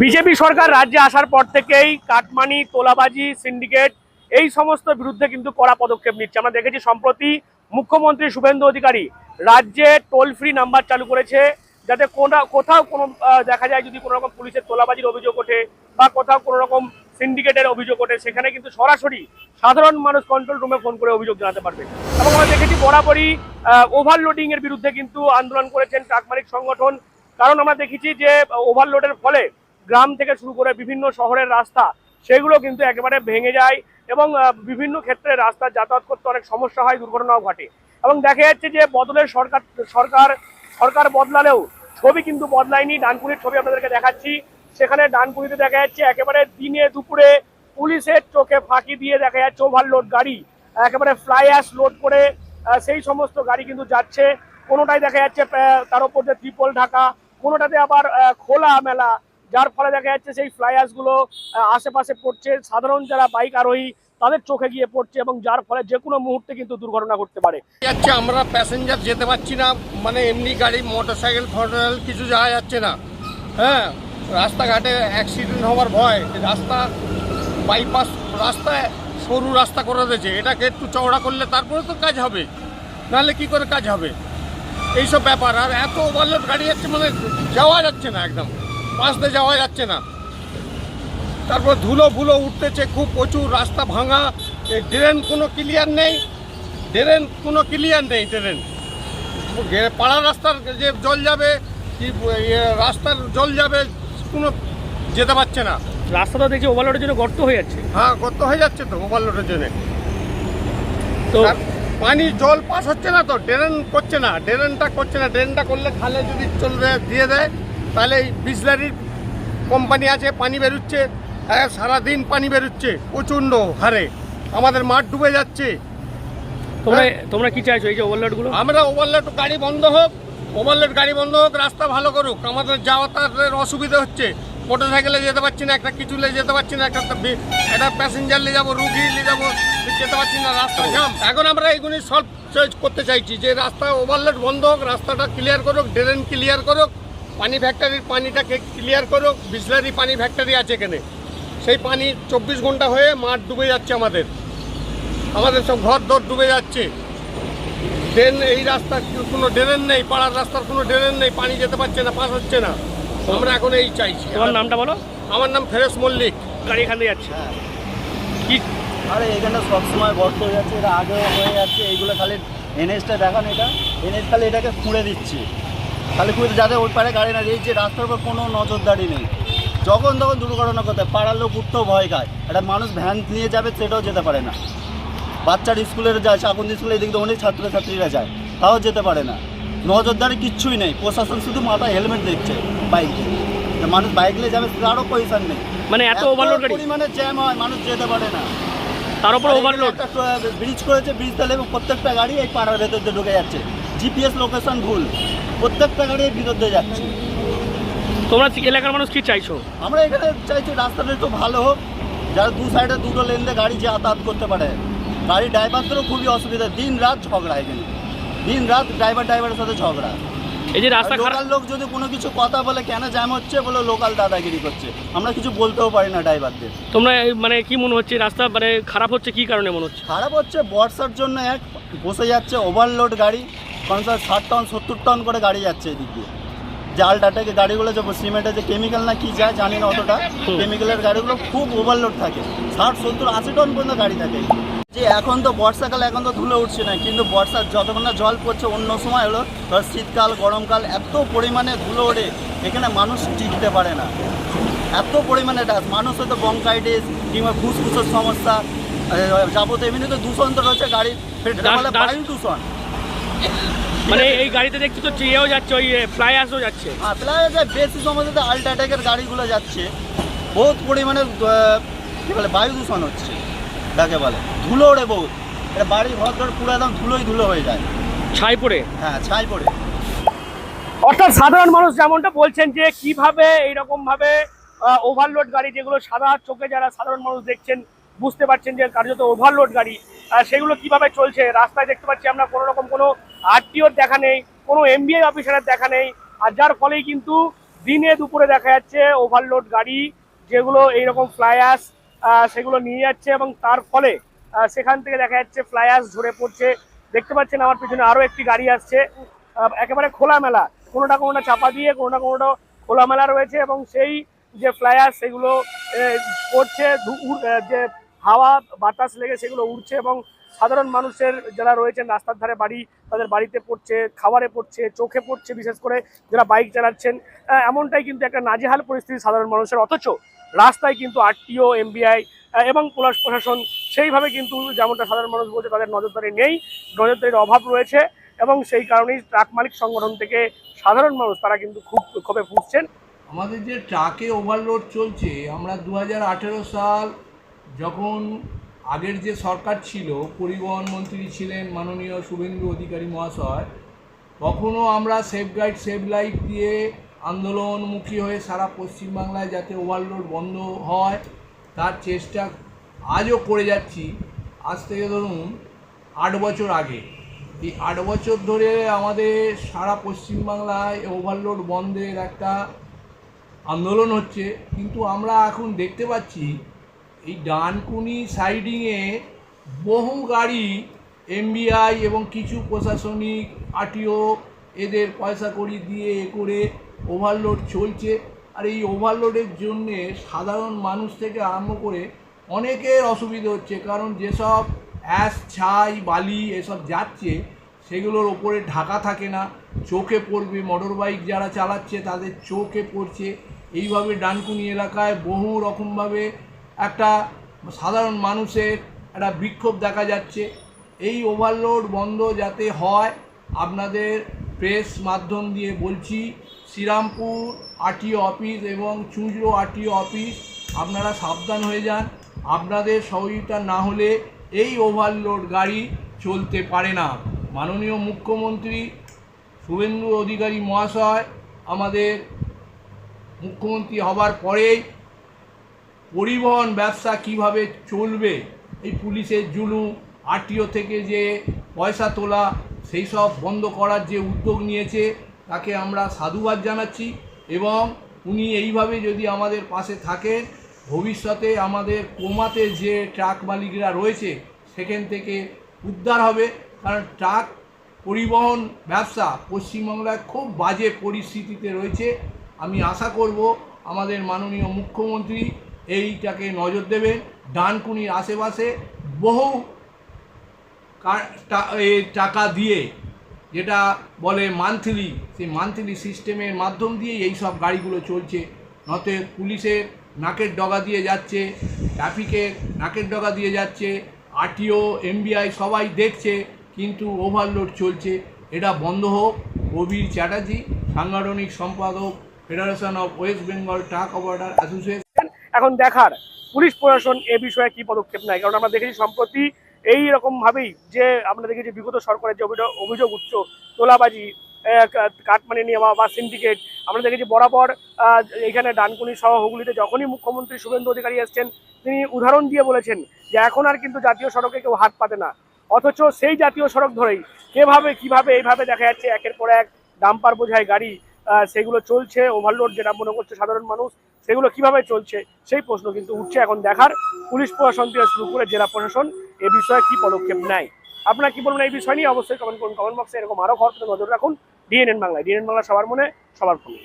BJP সরকার রাজ্যে আসার পর থেকেই কাটমানি, তোলাবাজি, সিন্ডিকেট এই সমস্ত বিরুদ্ধে কিন্তু কড়া পদক্ষেপ নিচ্ছে। আমরা দেখেছি সম্প্রতি মুখ্যমন্ত্রী শুভেন্দু অধিকারী রাজ্যে টোল ফ্রি নাম্বার চালু করেছে, যাতে কোথাও কোনো দেখা যায় যদি কোনো রকম পুলিশের তোলাবাজির অভিযোগ ওঠে বা কোথাও কোনো রকম সিন্ডিকেটের অভিযোগ ওঠে, সেখানে কিন্তু সরাসরি সাধারণ মানুষ কন্ট্রোল রুমে ফোন করে অভিযোগ জানাতে পারবে। এবং আমরা দেখেছি বরাবরই ওভারলোডিং এর বিরুদ্ধে কিন্তু আন্দোলন করেছেন ট্রাক মালিক সংগঠন। কারণ আমরা দেখেছি যে ওভারলোডের ফলে গ্রাম থেকে শুরু করে বিভিন্ন শহরের রাস্তা সেগুলো কিন্তু একেবারে ভেঙে যায় এবং বিভিন্ন ক্ষেত্রে রাস্তা যাতায়াত করতে অনেক সমস্যা হয়, দুর্ঘটনাও ঘটে। এবং দেখা যাচ্ছে যে বদলের সরকার সরকার বদলালেও ছবি কিন্তু বদলায়নি। ডানকুনির ছবি আপনাদেরকে দেখাচ্ছি। সেখানে ডানকুনিতে দেখা যাচ্ছে একেবারে দিনে দুপুরে পুলিশের চোখে ফাঁকি দিয়ে দেখা যাচ্ছে ওভারলোড গাড়ি একেবারে ফ্লাই অ্যাশ লোড করে সেই সমস্ত গাড়ি কিন্তু যাচ্ছে। কোনোটাই দেখা যাচ্ছে তার উপর যে ত্রিপল ঢাকা, কোনোটাতে আবার খোলা মেলা, যার ফলে দেখা যাচ্ছে সেই ফ্লাই অ্যাশ গুলো আশেপাশে পড়ছে, সাধারণ যারা বাইক আরোহী তাদের চোখে গিয়ে পড়ছে এবং যার ফলে যে কোনো মুহূর্তে কিন্তু দুর্ঘটনা ঘটতে পারে। আমরা প্যাসেঞ্জার যেতে পারছি না, মানে এমনি গাড়ি মোটরসাইকেল ফটোসাইকেল কিছু যাওয়া যাচ্ছে না। হ্যাঁ, রাস্তাঘাটে অ্যাক্সিডেন্ট হওয়ার ভয়। রাস্তা বাইপাস রাস্তায় সরু রাস্তা করে দিয়েছে, এটাকে একটু চওড়া করলে তারপরে তো কাজ হবে, নাহলে কি করে কাজ হবে? এইসব ব্যাপার। আর এত ওভারলোড গাড়ি যাচ্ছে, মানে যাওয়া যাচ্ছে না, একদম পাশ দিয়ে যাওয়া যাচ্ছে না। তারপর ধুলো উঠতেছে খুব প্রচুর, রাস্তা ভাঙা, ড্রেন কোনো ক্লিয়ার নেই, ট্রেন পাড়া রাস্তার যে জল যাবে কি রাস্তার জল যাবে, কোনো যেতে পারছে না। রাস্তাটা দেখছি ওভারলোডের জন্য গর্ত হয়ে যাচ্ছে। হ্যাঁ, গর্ত হয়ে যাচ্ছে তো ওভারলোডের জন্য। তো পানি জল পাস হচ্ছে না, তো ড্রেনটা করছে না। ড্রেনটা করলে খালে যদি চলবে দিয়ে দেয়, তাহলে এই বিসলারির কোম্পানি আছে, পানি বেরোচ্ছে, সারাদিন পানি বেরোচ্ছে প্রচণ্ড হারে, আমাদের মাঠ ডুবে যাচ্ছে। তোমরা কি চাইছো এই যে ওভারলোড গুলো? আমরা ওভারলোড গাড়ি বন্ধ হোক, রাস্তা ভালো করুক। আমাদের যাওয়ার অসুবিধা হচ্ছে, মোটরসাইকেলে যেতে পারছি না, একটা কিছু নিয়ে যেতে পারছি না, একটা প্যাসেঞ্জার নিয়ে যাবো, রুগী নিয়ে যাবো, যেতে পারছি না, রাস্তা জাম। এখন আমরা এইগুলি সলভ করতে চাইছি যে রাস্তা ওভারলোড বন্ধ হোক, রাস্তাটা ক্লিয়ার করুক, ড্রেন ক্লিয়ার করুক, পানি ফ্যাক্টরির পানিটাকে ক্লিয়ার করুক। বিসলারি পানি ফ্যাক্টরি আছে এখানে, সেই পানি 24 ঘন্টা হয়ে মাঠ ডুবে যাচ্ছে, আমাদের সব ঘর দর ডুবে যাচ্ছে। ড্রেন এই রাস্তার কোনো ড্রেন নেই, পাড়ার রাস্তার কোনো ড্রেন নেই, পানি যেতে পারছে না, পাস হচ্ছে না। আমরা এখন এই চাইছি। তোমার নামটা বলো? আমার নাম ফেরেশ মল্লিক। গাড়ি এখান দিয়ে যাচ্ছে কি? আরে এখানটা সবসময় গর্ত হয়ে যাচ্ছে, এটা আগেও হয়ে যাচ্ছে। এইগুলো খালি এনএসটা দেখান, এনএস খালি এটাকে খুঁড়ে দিচ্ছে, খালি খুঁড়ে যাতে ওই পারে গাড়ি না। এই যে রাস্তার উপর কোনো নজরদারি নেই, যখন তখন দুর্ঘটনা করতে, পাড়ার লোক উঠতেও ভয় খায়। একটা মানুষ ভ্যান নিয়ে যাবে, সেটাও যেতে পারে না। বাচ্চার স্কুলের যায়, চাকুন্দি স্কুলে এদিকে অনেক ছাত্রছাত্রীরা যায়, তাও যেতে পারে না। নজরদারি কিচ্ছুই নেই, প্রশাসন শুধু মাথায় হেলমেট দেখছে। বাইক মানুষ বাইক নিয়ে যাবে, তারও পয়সা নেই। মানে এত ওভারলোড গাড়ি, পরিমাণে জ্যাম হয়, মানুষ যেতে পারে না। তার উপর ওভারলোড। ব্রিজ করেছে, ব্রিজটা লেগে প্রত্যেকটা গাড়ি এই পাড়ার ভেতর দিয়ে ঢুকে যাচ্ছে। জিপিএস লোকেশন ভুল, প্রত্যেকটা গাড়ি এর ভিতর দিয়ে যাচ্ছে। তোমরা এলাকার মানুষ কি চাইছো? আমরা এখানে চাইছি রাস্তাটা একটু ভালো হোক, যারা দু সাইডে দুটো লেন দিয়ে গাড়ি যাতায়াত করতে পারে। গাড়ি ড্রাইভারদেরও খুবই অসুবিধা, দিন রাত ঝগড়া এখানে, দিন রাত ড্রাইভারের সাথে ঝগড়া। এই যে রাস্তা খারাপ, লোকাল লোক যদি কোনো কিছু কথা বলে, কেন জ্যাম হচ্ছে বলে লোকাল দাদাগিরি করছে, আমরা কিছু বলতেও পারি না ড্রাইভারদের। তোমরা মানে কি মনে হচ্ছে রাস্তা মানে খারাপ হচ্ছে, কি কারণে মনে হচ্ছে খারাপ হচ্ছে? বর্ষার জন্য এক বসে যাচ্ছে ওভারলোড গাড়ি, কারণ 60 টন 70 টন করে গাড়ি যাচ্ছে এদিক দিয়ে। যে আলট্রাটেক গাড়িগুলো যে সিমেন্টের যে কেমিক্যাল না কি যায় জানি না অতটা, কেমিক্যালের গাড়িগুলো খুব ওভারলোড থাকে, 60 70 80 টন পর্যন্ত গাড়ি থাকে। যে এখন তো বর্ষাকালে, এখন তো ধুলো উঠছে না, কিন্তু বর্ষার যতক্ষণ না জল পড়ছে, অন্য সময় হলো ধর শীতকাল গরমকাল, এত পরিমাণে ধুলো ওঠে এখানে, মানুষ টিকতে পারে না। এত পরিমাণে ডাস্ট, মানুষ হয়তো ব্রঙ্কাইটিস কিংবা ফুসফুসের সমস্যা, যাবতীয় এমনি তো দূষণ তো রয়েছে গাড়ির, বায়ু দূষণ। মানে এই গাড়িতে দেখছি তো চেয়েও যাচ্ছে, ওই ফ্লাই অ্যাশও যাচ্ছে। হ্যাঁ, ফ্লাই অ্যাশ বেশি সময়তে আলট্রাটেকের গাড়িগুলো যাচ্ছে, বহুত পরিমাণে কী বলে বায়ু দূষণ হচ্ছে, যাকে বলে ধুলো ওড়ে বহুত। এটা বাড়ি ঘর ধর পুরো একদম ধুলো হয়ে যায়, ছাই পড়ে। হ্যাঁ, ছাই পড়ে। অর্থাৎ সাধারণ মানুষ যেমনটা বলছেন যে কিভাবে এইরকম ভাবে ওভারলোড গাড়ি, যেগুলো সাদা চোখে যারা সাধারণ মানুষ দেখছেন বুঝতে পারছেন যে কার্যত ওভারলোড গাড়ি, সেগুলো কিভাবে চলছে। রাস্তায় দেখতে পাচ্ছি আমরা কোনো রকম কোনো আরটিওর দেখা নেই, কোনো এমবিআই অফিসারের দেখা নেই, আর যার ফলেই কিন্তু দিনে দুপুরে দেখা যাচ্ছে ওভারলোড গাড়ি যেগুলো এইরকম ফ্লাই অ্যাশ সেগুলো নিয়ে যাচ্ছে, এবং তার ফলে সেখান থেকে দেখা যাচ্ছে ফ্লাই অ্যাশ ঝরে পড়ছে। দেখতে পাচ্ছেন আমার পিছনে আরো একটি গাড়ি আসছে, একেবারে খোলামেলা, কোনোটা কোনোটা চাপা দিয়ে কোনোটা কোনোটা খোলামেলা রয়েছে, এবং সেই যে ফ্লাই অ্যাশ সেগুলো পড়ছে, যে হাওয়া বাতাস লেগে সেগুলো উড়ছে, এবং সাধারণ মানুষের যারা রয়েছেন রাস্তার ধারে বাড়ি, তাদের বাড়িতে পড়ছে, খাবারে পড়ছে, চোখে পড়ছে, বিশেষ করে যারা বাইক চালাচ্ছেন। এমনটাই কিন্তু একটা নাজেহাল পরিস্থিতি সাধারণ মানুষের, অথচ রাস্তায় কিন্তু আরটিও, এমবিআই এবং পুলিশ প্রশাসন সেইভাবে কিন্তু, যেমনটা সাধারণ মানুষ বলছে, তাদের নজরদারি নেই, নজরদারির অভাব রয়েছে, এবং সেই কারণেই ট্রাক মালিক সংগঠন থেকে সাধারণ মানুষ তারা কিন্তু খুব ক্ষোভে ফুঁসছেন। আমাদের যে ট্রাকে ওভারলোড চলছে, আমরা 2018 সাল যখন আগের যে সরকার ছিল, পরিবহন মন্ত্রী ছিলেন মাননীয় শুভেন্দু অধিকারী মহাশয়, তখনও আমরা সেফ গাইড সেভ লাইফ দিয়ে আন্দোলনমুখী হয়ে সারা পশ্চিমবাংলায় যাতে ওভারলোড বন্ধ হয় তার চেষ্টা আজও করে যাচ্ছি। আজ থেকে ধরুন 8 বছর আগে, এই 8 বছর ধরে আমাদের সারা পশ্চিমবাংলায় ওভারলোড বন্ধের একটা আন্দোলন হচ্ছে। কিন্তু আমরা এখন দেখতে পাচ্ছি এই ডানকুনি সাইডিংয়ে বহু গাড়ি এমবিআই এবং কিছু প্রশাসনিক আরটিও এদের পয়সা কড়ি দিয়ে করে ওভারলোড চলছে। আর এই ওভারলোডের জন্যে সাধারণ মানুষ থেকে আরম্ভ করে অনেকের অসুবিধা হচ্ছে, কারণ যেসব অ্যাশ, ছাই, বালি এসব যাচ্ছে সেগুলোর ওপরে ঢাকা থাকে না, চোখে পড়বে, মোটর বাইক যারা চালাচ্ছে তাদের চোখে পড়ছে। এইভাবে ডানকুনি এলাকায় বহু রকমভাবে একটা সাধারণ মানুষের একটা বিক্ষোভ দেখা যাচ্ছে। এই ওভারলোড বন্ধ যাতে হয়, আপনাদের প্রেস মাধ্যম দিয়ে বলছি, শ্রীরামপুর আরটিও অফিস এবং চুঁচড়ো আরটিও অফিস আপনারা সাবধান হয়ে যান। আপনাদের সহযোগিতা না হলে এই ওভারলোড গাড়ি চলতে পারে না। মাননীয় মুখ্যমন্ত্রী শুভেন্দু অধিকারী মহাশয় আমাদের মুখ্যমন্ত্রী হবার পরেই পরিবহন ব্যবসা কিভাবে চলবে, এই পুলিশের জুলুম, আরটিও থেকে যে পয়সা তোলা, সেই সব বন্ধ করার যে উদ্যোগ নিয়েছে তাকে আমরা সাধুবাদ জানাচ্ছি। এবং উনি এইভাবে যদি আমাদের পাশে থাকেন, ভবিষ্যতে আমাদের কোমাতে যে ট্রাক মালিকরা রয়েছে সেখান থেকে উদ্ধার হবে। কারণ ট্রাক পরিবহন ব্যবসা পশ্চিমবাংলায় খুব বাজে পরিস্থিতিতে রয়েছে। আমি আশা করব আমাদের মাননীয় মুখ্যমন্ত্রী এইটাকে নজর দেবেন। ডানকুনির আশেপাশে বহু টাকা দিয়ে, যেটা বলে মান্থলি, সেই মান্থলি সিস্টেমের মাধ্যম দিয়ে এই সব গাড়িগুলো চলছে। নতে পুলিশের নাকের ডগা দিয়ে যাচ্ছে, ট্রাফিকের নাকের ডগা দিয়ে যাচ্ছে, আরটিও, এমবিআই সবাই দেখছে, কিন্তু ওভারলোড চলছে। এটা বন্ধ হোক। কবির চ্যাটার্জি, সাংগঠনিক সম্পাদক, federation of West Bengal truck operator association. এখন দেখার পুলিশ প্রশাসন এ বিষয়ে কি পদক্ষেপ নেয়, কারণ আমরা দেখেছি সম্প্রতি এই রকম ভাবেই যে আমরা দেখেছি বিগত সরকারের যে অভিযোগ উঠছে, তোলাবাজি, কাটমানি নেওয়া বা সিন্ডিকেট, আমরা দেখেছি বরাবর এখানে ডানকুনি সহ হুগলিতে যখনই মুখ্যমন্ত্রী শুভেন্দু অধিকারী এসছেন তিনি উদাহরণ দিয়ে বলেছেন যে এখন আর কিন্তু জাতীয় সড়কে কেউ হাত পাতে না, অথচ সেই জাতীয় সড়ক ধরেই কিভাবে এইভাবে দেখা যাচ্ছে একের পর এক ডাম্পার বোঝায় গাড়ি সেগুলো চলছে, ওভারলোড যেটা মনে করছে সাধারণ মানুষ, সেগুলো কিভাবে চলছে সেই প্রশ্ন কিন্তু উঠছে। এখন দেখার পুলিশ প্রশাসন থেকে শুরু করে জেলা প্রশাসন এ বিষয়ে কি পদক্ষেপ নেয়। আপনারা কি বলবেন এই বিষয় নিয়ে অবশ্যই কমেন্ট করুন, কমেন্ট বক্সে। এরকম আরও খবর নজর রাখুন ডিএনএন বাংলায়। ডিএনএন বাংলা সবার মনে, সবার ফোনে।